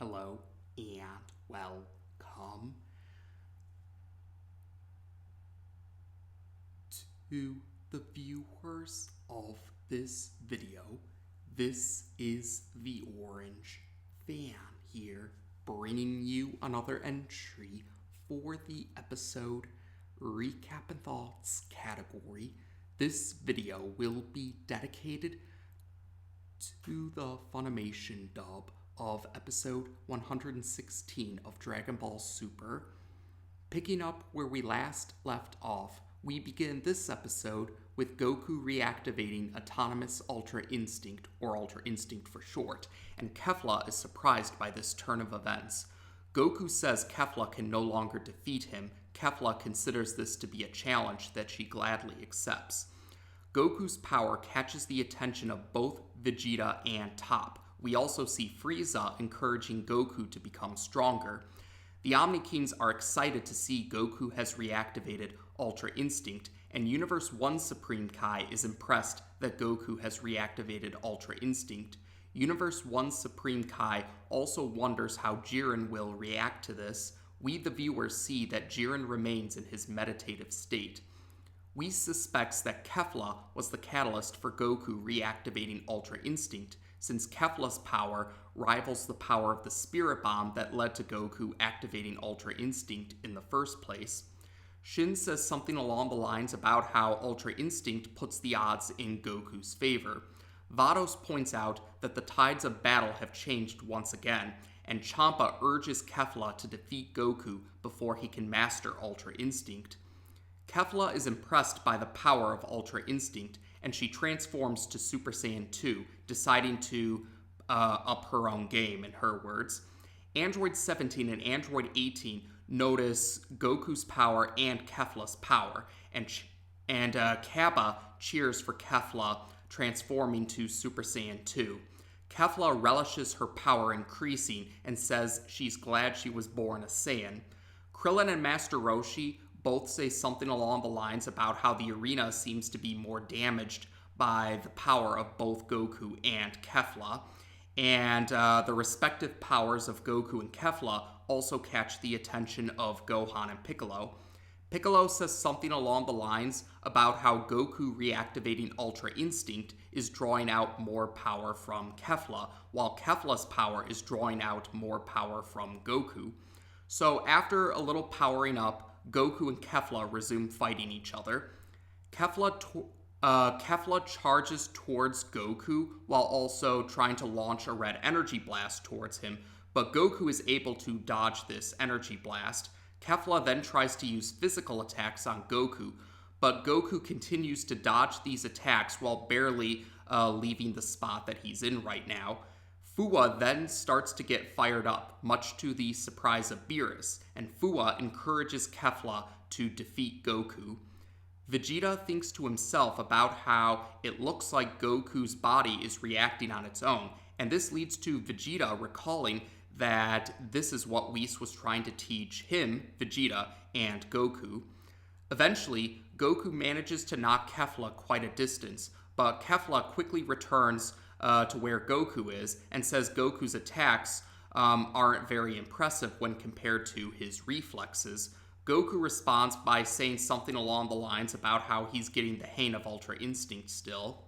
Hello and welcome to the viewers of this video. This is the Orange Fan here, bringing you another entry for the episode Recap and Thoughts category. This video will be dedicated to the Funimation dub of episode 116 of Dragonball Super. Picking up where we last left off, we begin this episode with Goku reactivating Autonomous Ultra Instinct, or Ultra Instinct for short, and Kefla is surprised by this turn of events. Goku says Kefla can no longer defeat him. Kefla considers this to be a challenge that she gladly accepts. Goku's power catches the attention of both Vegeta and Top. We also see Frieza encouraging Goku to become stronger. The Omnikings are excited to see Goku has reactivated Ultra Instinct, and Universe 1 Supreme Kai is impressed that Goku has reactivated Ultra Instinct. Universe 1 Supreme Kai also wonders how Jiren will react to this. We, the viewers, see that Jiren remains in his meditative state. We suspect that Kefla was the catalyst for Goku reactivating Ultra Instinct, since Kefla's power rivals the power of the Spirit Bomb that led to Goku activating Ultra Instinct in the first place. Shin says something along the lines about how Ultra Instinct puts the odds in Goku's favor. Vados points out that the tides of battle have changed once again, and Champa urges Kefla to defeat Goku before he can master Ultra Instinct. Kefla is impressed by the power of Ultra Instinct, and she transforms to Super Saiyan 2, deciding to up her own game, in her words. Android 17 and Android 18 notice Goku's power and Kefla's power, and Kappa cheers for Kefla transforming to Super Saiyan 2. Kefla relishes her power increasing and says she's glad she was born a Saiyan. Krillin and Master Roshi both say something along the lines about how the arena seems to be more damaged by the power of both Goku and Kefla, and the respective powers of Goku and Kefla also catch the attention of Gohan and Piccolo. Piccolo says something along the lines about how Goku reactivating Ultra Instinct is drawing out more power from Kefla, while Kefla's power is drawing out more power from Goku. So after a little powering up, Goku and Kefla resume fighting each other. Kefla charges towards Goku while also trying to launch a red energy blast towards him, but Goku is able to dodge this energy blast. Kefla then tries to use physical attacks on Goku, but Goku continues to dodge these attacks while barely leaving the spot that he's in right now. Fua then starts to get fired up, much to the surprise of Beerus, and Fua encourages Kefla to defeat Goku. Vegeta thinks to himself about how it looks like Goku's body is reacting on its own, and this leads to Vegeta recalling that this is what Whis was trying to teach him, Vegeta, and Goku. Eventually, Goku manages to knock Kefla quite a distance, but Kefla quickly returns to where Goku is and says Goku's attacks aren't very impressive when compared to his reflexes. Goku responds by saying something along the lines about how he's getting the hang of Ultra Instinct still.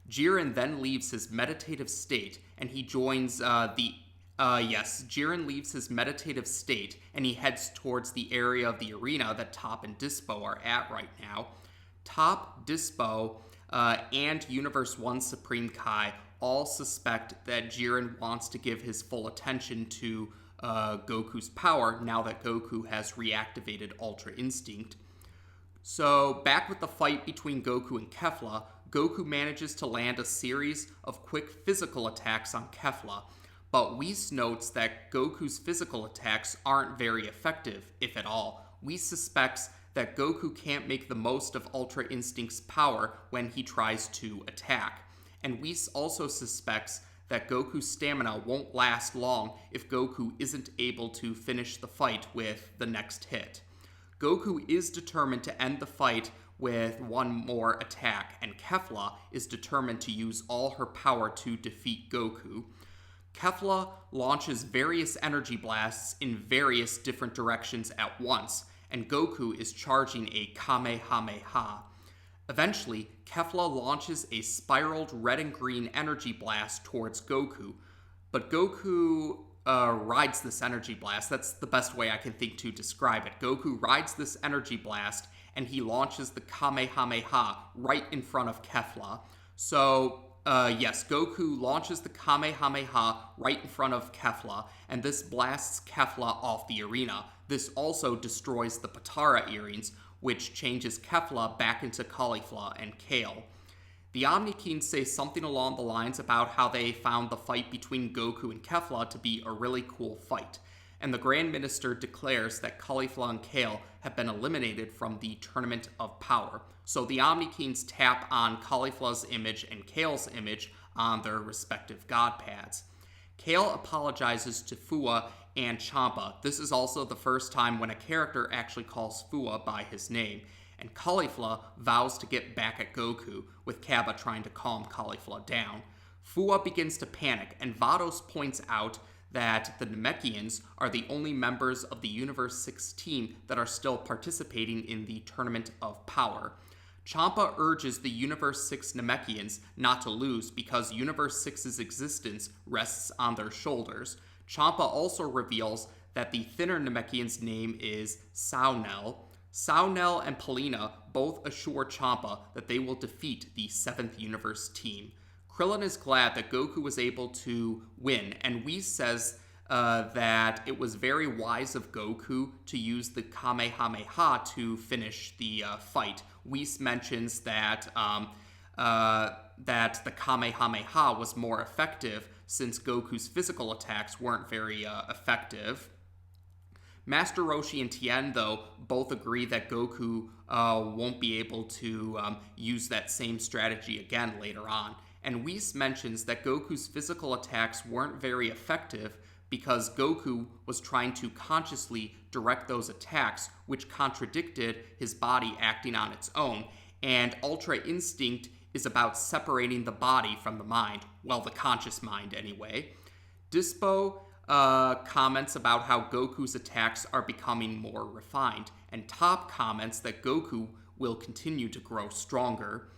Jiren then leaves his meditative state and he joins Jiren leaves his meditative state and he heads towards the area of the arena that Top and Dispo are at right now. Top, Dispo, and Universe 1 Supreme Kai all suspect that Jiren wants to give his full attention to Goku's power now that Goku has reactivated Ultra Instinct. So, back with the fight between Goku and Kefla, Goku manages to land a series of quick physical attacks on Kefla, but Whis notes that Goku's physical attacks aren't very effective, if at all. Whis suspects that Goku can't make the most of Ultra Instinct's power when he tries to attack. And Whis also suspects that Goku's stamina won't last long if Goku isn't able to finish the fight with the next hit. Goku is determined to end the fight with one more attack, and Kefla is determined to use all her power to defeat Goku. Kefla launches various energy blasts in various different directions at once, and Goku is charging a Kamehameha. Eventually, Kefla launches a spiraled red and green energy blast towards Goku, but Goku rides this energy blast. That's the best way I can think to describe it. Goku rides this energy blast, and he launches the Kamehameha right in front of Kefla. So, yes, Goku launches the Kamehameha right in front of Kefla, and this blasts Kefla off the arena. This also destroys the Potara earrings, which changes Kefla back into Caulifla and Kale. The Omnikins say something along the lines about how they found the fight between Goku and Kefla to be a really cool fight, and the Grand Minister declares that Caulifla and Kale have been eliminated from the Tournament of Power. So the Omnikins tap on Caulifla's image and Kale's image on their respective god pads. Kale apologizes to Fua and Champa. This is also the first time when a character actually calls Fua by his name, and Caulifla vows to get back at Goku, with Kaba trying to calm Caulifla down. Fua begins to panic, and Vados points out that the Namekians are the only members of the Universe 6 team that are still participating in the Tournament of Power. Champa urges the Universe 6 Namekians not to lose because Universe 6's existence rests on their shoulders. Champa also reveals that the thinner Namekian's name is Saunel. Saunel and Polina both assure Champa that they will defeat the 7th Universe team. Krillin is glad that Goku was able to win, and Whis says that it was very wise of Goku to use the Kamehameha to finish the fight. Whis mentions that that the Kamehameha was more effective since Goku's physical attacks weren't very effective. Master Roshi and Tien, though, both agree that Goku won't be able to use that same strategy again later on. And Whis mentions that Goku's physical attacks weren't very effective because Goku was trying to consciously direct those attacks, which contradicted his body acting on its own. And Ultra Instinct is about separating the body from the mind. Well, the conscious mind, anyway. Dispo comments about how Goku's attacks are becoming more refined, and Top comments that Goku will continue to grow stronger.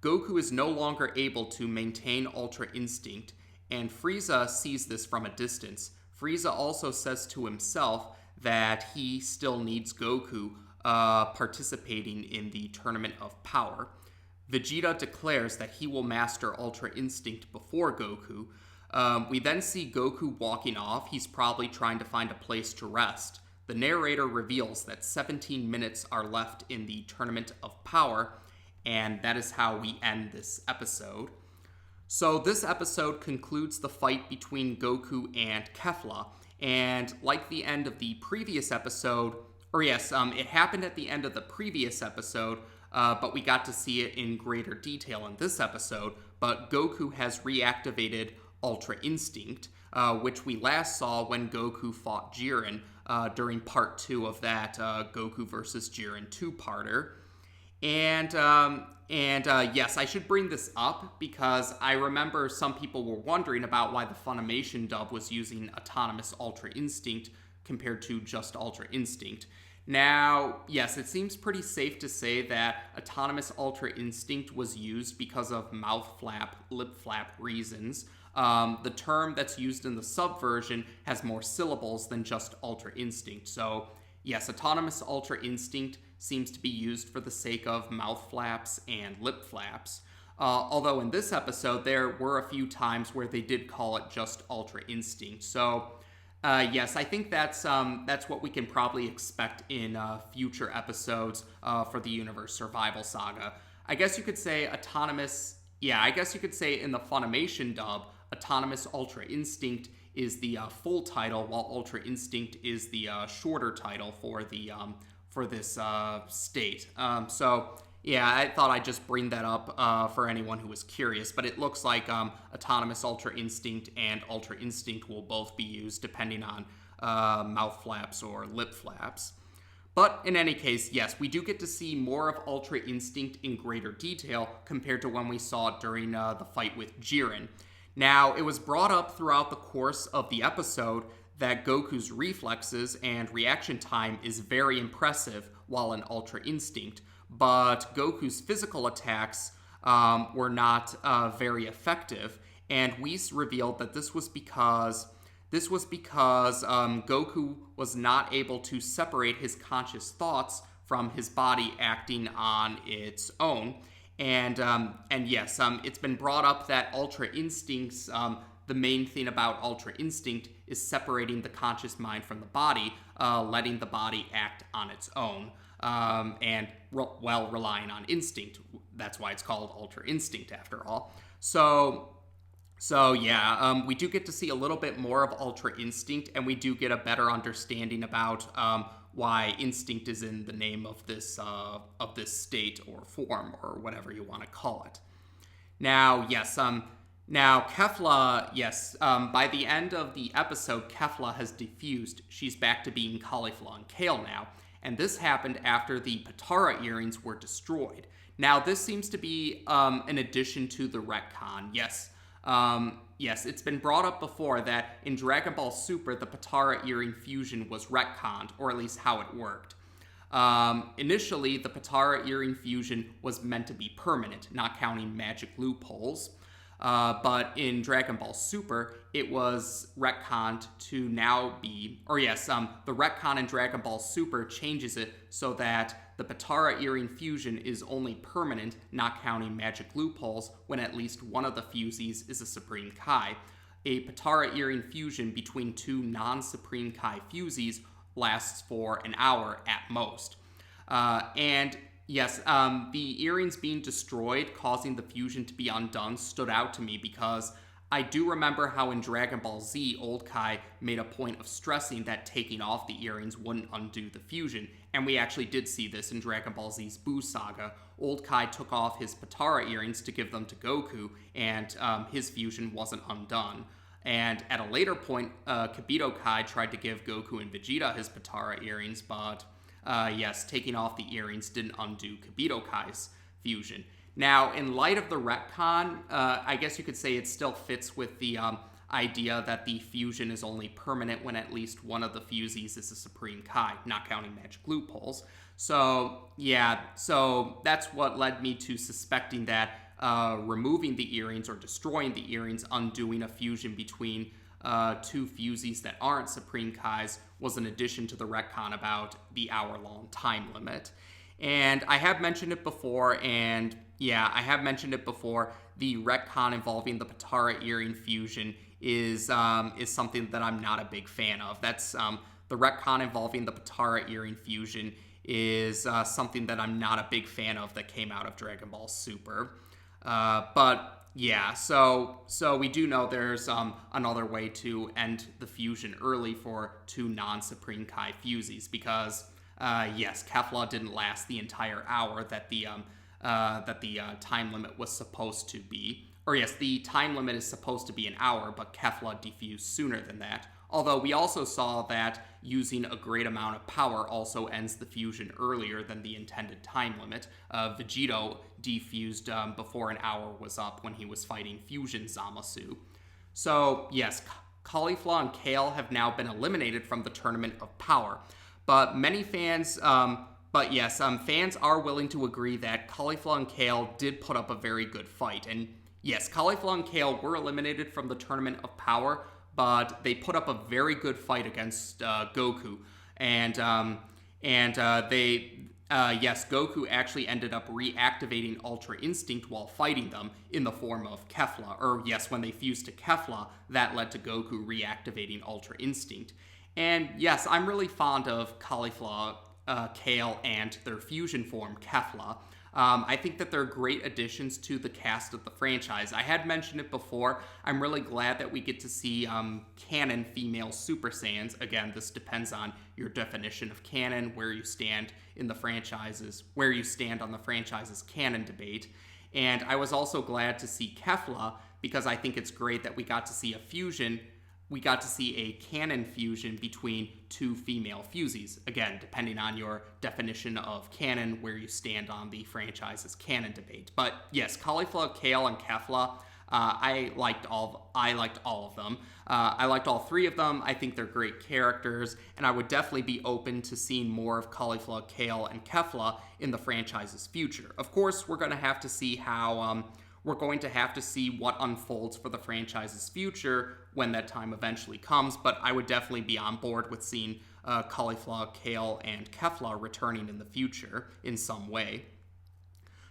Goku is no longer able to maintain Ultra Instinct, and Frieza sees this from a distance. Frieza also says to himself that he still needs Goku participating in the Tournament of Power. Vegeta declares that he will master Ultra Instinct before Goku. We then see Goku walking off. He's probably trying to find a place to rest. The narrator reveals that 17 minutes are left in the Tournament of Power, and that is how we end this episode. So this episode concludes the fight between Goku and Kefla, and like the end of the previous episode, it happened at the end of the previous episode, but we got to see it in greater detail in this episode, but Goku has reactivated Ultra Instinct, which we last saw when Goku fought Jiren during part 2 of that Goku versus Jiren 2-parter. And yes, I should bring this up because I remember some people were wondering about why the Funimation dub was using Autonomous Ultra Instinct compared to just Ultra Instinct. Now, yes, it seems pretty safe to say that Autonomous Ultra Instinct was used because of mouth flap, lip flap reasons. The term that's used in the subversion has more syllables than just Ultra Instinct. So, yes, Autonomous Ultra Instinct seems to be used for the sake of mouth flaps and lip flaps. Although in this episode, there were a few times where they did call it just Ultra Instinct. So, yes, I think that's what we can probably expect in future episodes for the Universe Survival Saga. I guess you could say in the Funimation dub, Autonomous Ultra Instinct is the full title, while Ultra Instinct is the shorter title for this state. I thought I'd just bring that up for anyone who was curious, but it looks like Autonomous Ultra Instinct and Ultra Instinct will both be used depending on mouth flaps or lip flaps. But in any case, yes, we do get to see more of Ultra Instinct in greater detail compared to when we saw it during the fight with Jiren. Now, it was brought up throughout the course of the episode that Goku's reflexes and reaction time is very impressive while in Ultra Instinct, but Goku's physical attacks were not very effective, and Whis revealed that this was because Goku was not able to separate his conscious thoughts from his body acting on its own. And yes, it's been brought up that Ultra Instincts, the main thing about Ultra Instinct is separating the conscious mind from the body, letting the body act on its own, and relying on instinct. That's why it's called Ultra Instinct after all. So yeah, we do get to see a little bit more of Ultra Instinct, and we do get a better understanding about why instinct is in the name of this state or form or whatever you want to call it. Now, yes, now Kefla, yes, by the end of the episode, Kefla has defused. She's back to being Caulifla and Kale now, and this happened after the Patara earrings were destroyed. Now, this seems to be an addition to the retcon. Yes, it's been brought up before that in Dragon Ball Super, the Patara earring fusion was retconned, or at least how it worked. Initially, the Patara earring fusion was meant to be permanent, not counting magic loopholes. But in Dragon Ball Super, it was retconned to now be, the retcon in Dragon Ball Super changes it so that the Patara earring fusion is only permanent, not counting magic loopholes, when at least one of the fusees is a Supreme Kai. A Patara earring fusion between two non-Supreme Kai fusees lasts for an hour at most. Yes, the earrings being destroyed, causing the fusion to be undone, stood out to me because I do remember how in Dragon Ball Z, Old Kai made a point of stressing that taking off the earrings wouldn't undo the fusion, and we actually did see this in Dragon Ball Z's Buu Saga. Old Kai took off his Patara earrings to give them to Goku, and his fusion wasn't undone. And at a later point, Kibito Kai tried to give Goku and Vegeta his Patara earrings, but yes, taking off the earrings didn't undo Kibito Kai's fusion. Now, in light of the retcon, I guess you could say it still fits with the idea that the fusion is only permanent when at least one of the fusees is a Supreme Kai, not counting magic loopholes. So, yeah, so that's what led me to suspecting that removing the earrings or destroying the earrings, undoing a fusion between two fusees that aren't Supreme Kais, was an addition to the retcon about the hour-long time limit. And I have mentioned it before, the retcon involving the Patara earring fusion is something that I'm not a big fan of. That's the retcon involving the Patara earring fusion is something that I'm not a big fan of that came out of Dragon Ball Super. But yeah, so we do know there's another way to end the fusion early for two non-Supreme Kai fusees because yes, Kefla didn't last the entire hour that the time limit was supposed to be. Or yes, the time limit is supposed to be an hour, but Kefla defused sooner than that. Although we also saw that using a great amount of power also ends the fusion earlier than the intended time limit. Vegito defused before an hour was up when he was fighting Fusion Zamasu. So yes, Caulifla and Kale have now been eliminated from the Tournament of Power. But many fans, fans are willing to agree that Caulifla and Kale did put up a very good fight. And yes, Caulifla and Kale were eliminated from the Tournament of Power, but they put up a very good fight against Goku. Goku actually ended up reactivating Ultra Instinct while fighting them in the form of Kefla. Or yes, when they fused to Kefla, that led to Goku reactivating Ultra Instinct. And yes, I'm really fond of Caulifla, Kale, and their fusion form, Kefla. I think that they're great additions to the cast of the franchise. I had mentioned it before. I'm really glad that we get to see canon female Super Saiyans. Again, this depends on your definition of canon, where you stand in the franchises, where you stand on the franchise's canon debate. And I was also glad to see Kefla because I think it's great that we got to see a fusion. We got to see a canon fusion between two female fusees. Again, depending on your definition of canon, where you stand on the franchise's canon debate. But yes, Caulifla, Kale, and Kefla, I liked all of them. I liked all three of them. I think they're great characters, and I would definitely be open to seeing more of Caulifla, Kale, and Kefla in the franchise's future. Of course, we're going to have to see how we're going to have to see what unfolds for the franchise's future when that time eventually comes, but I would definitely be on board with seeing Caulifla, Kale, and Kefla returning in the future in some way.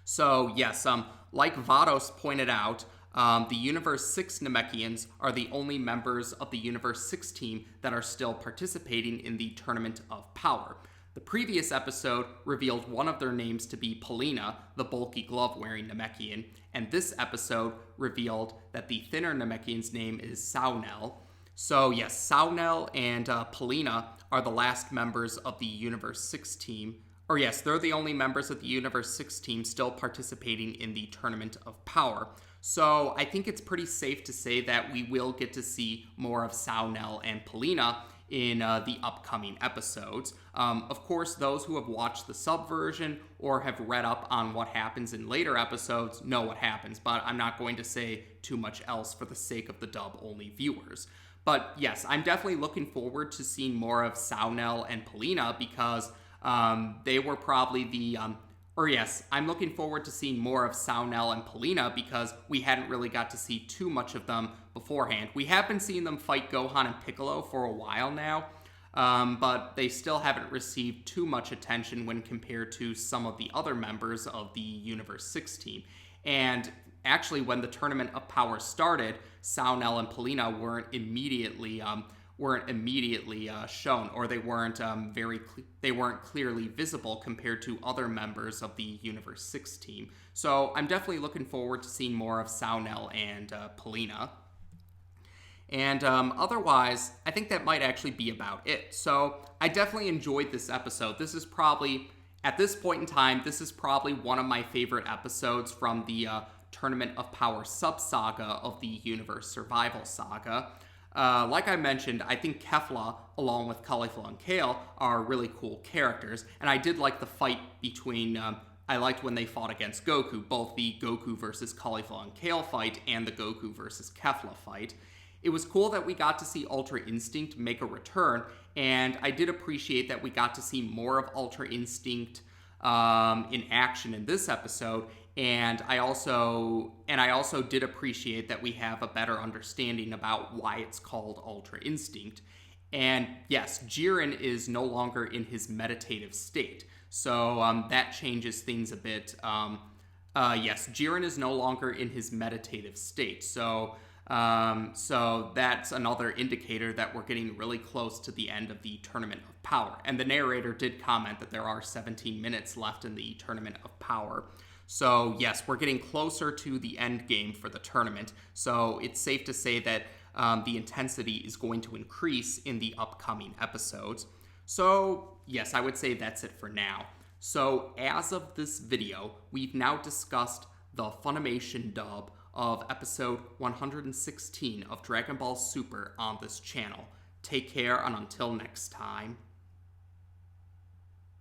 So, yes, like Vados pointed out, the Universe 6 Namekians are the only members of the Universe 6 team that are still participating in the Tournament of Power. The previous episode revealed one of their names to be Polina, the bulky glove-wearing Namekian, and this episode revealed that the thinner Namekian's name is Saunel. So yes, Saunel and Polina are the last members of the Universe 6 team. Or yes, they're the only members of the Universe 6 team still participating in the Tournament of Power. So I think it's pretty safe to say that we will get to see more of Saunel and Polina in the upcoming episodes. Of course, those who have watched the sub version or have read up on what happens in later episodes know what happens, but I'm not going to say too much else for the sake of the dub-only viewers. But yes, I'm definitely looking forward to seeing more of Saunel and Polina because they were probably the... I'm looking forward to seeing more of Saunel and Polina because we hadn't really got to see too much of them beforehand. We have been seeing them fight Gohan and Piccolo for a while now, but they still haven't received too much attention when compared to some of the other members of the Universe 6 team. And actually, when the Tournament of Power started, Saunel and Polina weren't immediately shown, or they weren't clearly visible compared to other members of the Universe 6 team. So I'm definitely looking forward to seeing more of Saunel and Polina. And otherwise, I think that might actually be about it. So I definitely enjoyed this episode. This is probably, at this point in time, this is probably one of my favorite episodes from the Tournament of Power sub-saga of the Universe Survival Saga. Like I mentioned, I think Kefla, along with Caulifla and Kale, are really cool characters, and I did like the fight between, I liked when they fought against Goku, both the Goku versus Caulifla and Kale fight and the Goku versus Kefla fight. It was cool that we got to see Ultra Instinct make a return, and I did appreciate that we got to see more of Ultra Instinct in action in this episode, and I also did appreciate that we have a better understanding about why it's called Ultra Instinct. And yes, Jiren is no longer in his meditative state, so that changes things a bit. Yes, Jiren is no longer in his meditative state, so that's another indicator that we're getting really close to the end of the Tournament of Power. And the narrator did comment that there are 17 minutes left in the Tournament of Power. So yes, we're getting closer to the end game for the tournament, so it's safe to say that the intensity is going to increase in the upcoming episodes. So yes, I would say that's it for now. So as of this video, we've now discussed the Funimation dub of episode 116 of Dragon Ball Super on this channel. Take care, and until next time.